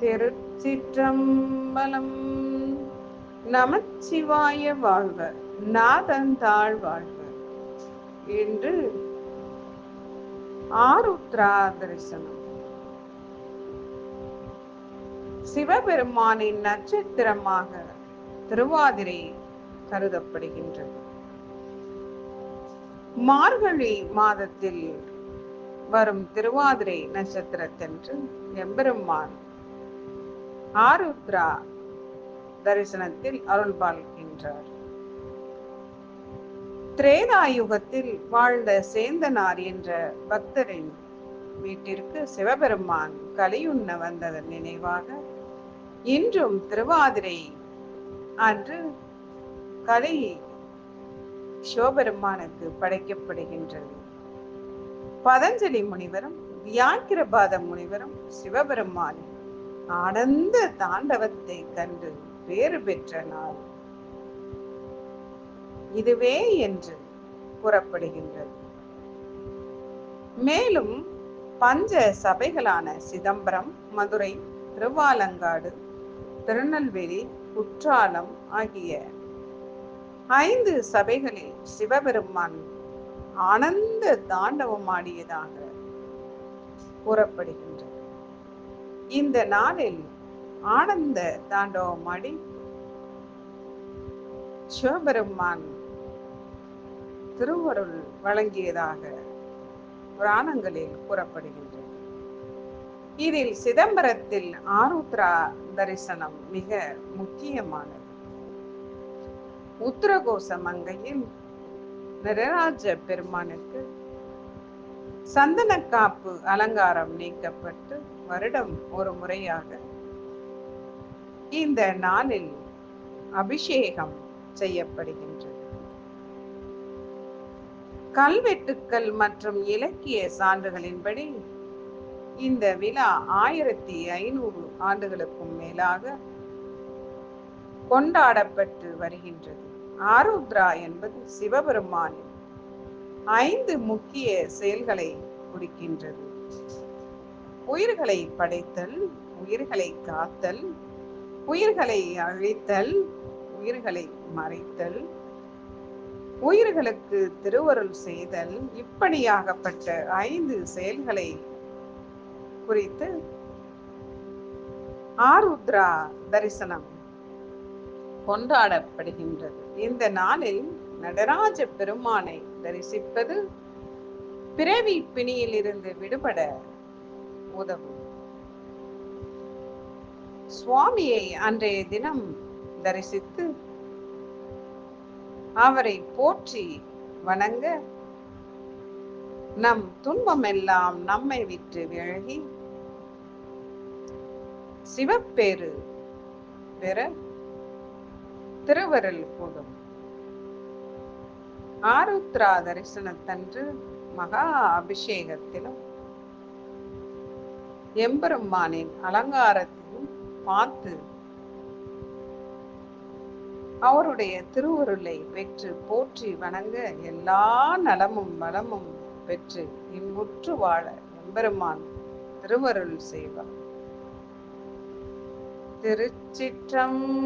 திருச்சிற்றம்பலம். நமச்சிவாய வாழ்க, நாதந்தாள் வாழ்க. என்று ஆருத்ரா தரிசனம். சிவபெருமானின் நட்சத்திரமாக திருவாதிரை கருதப்படுகின்றது. மார்கழி மாதத்தில் வரும் திருவாதிரை நட்சத்திரத்தன்று எம்பெருமான் ஆருத்ரா தரிசனத்தில் அருள் பாலிக்கின்றார். திரேதாயுகத்தில் வாழ்ந்த சேந்தனார் என்ற பக்தரின் வீட்டிற்கு சிவபெருமான் கலியுண்ண வந்ததன் நினைவாக இன்றும் திருவாதிரை அன்று கலி சிவபெருமானுக்கு படைக்கப்படுகின்றது. பதஞ்சலி முனிவரும் வியாக்கிரபாத முனிவரும் சிவபெருமானின் ஆனந்த தாண்டவத்தை கண்டு வேறு பெற்ற நாள் இதுவே என்று கூறப்படுகின்றது. மேலும் பஞ்ச சபைகளான சிதம்பரம், மதுரை, திருவாலங்காடு, திருநெல்வேலி, குற்றாலம் ஆகிய 5 சபைகளில் சிவபெருமான் ஆனந்த தாண்டவம் ஆடியதாக கூறப்படுகின்றது. இந்த நாளில் ஆனந்த தாண்டவமாடி சிவபெருமான் திருவருள் வழங்கியதாக புராணங்களில் கூறப்படுகின்றது. இதில் சிதம்பரத்தில் ஆருத்ரா தரிசனம் மிக முக்கியமானது. உத்தரகோச மங்கையில் நடராஜ பெருமானுக்கு சந்தன காப்பு அலங்காரம் நீக்கப்பட்டு வருடம் ஒரு முறையாக இந்த நாளில் அபிஷேகம் செய்யப்படுகின்றது. கல்வெட்டுக்கள் மற்றும் இலக்கிய சான்றுகளின்படி இந்த விழா 1500 ஆண்டுகளுக்கும் மேலாக கொண்டாடப்பட்டு வருகின்றது. ஆருத்ரா என்பது சிவபெருமானின் 5 முக்கிய செயல்களை குறிக்கின்றது. உயிர்களை படைத்தல், உயிர்களை காத்தல், உயிர்களை அழித்தல், உயிர்களை மறைத்தல், உயிர்களுக்கு திருவருள் செய்தல், இப்படியாகப்பட்ட 5 செயல்களை குறித்து ஆருத்ரா தரிசனம் கொண்டாடப்படுகின்றது. இந்த நாளில் நடராஜ பெருமானை தரிசிப்பது பிறவி பிணியில் இருந்து விடுபட உதவும். சுவாமியை அன்றைய தினம் தரிசித்து அவரை போற்றி வணங்க நம் துன்பமெல்லாம் நம்மை விட்டு விலகி சிவப்பேறு பெற திருவருள் கூடும். ஆருத்ரா தரிசனத்தன்று மகா அபிஷேகத்திலும் எம்பெருமானின் அலங்காரத்திலும் பார்த்து அவருடைய திருவுருளை பெற்று போற்றி வணங்க எல்லா நலமும் வளமும் பெற்று இன்புற்று வாழ எம்பெருமான் திருவருள் செய்வார். திருச்சிற்றம்பலம்.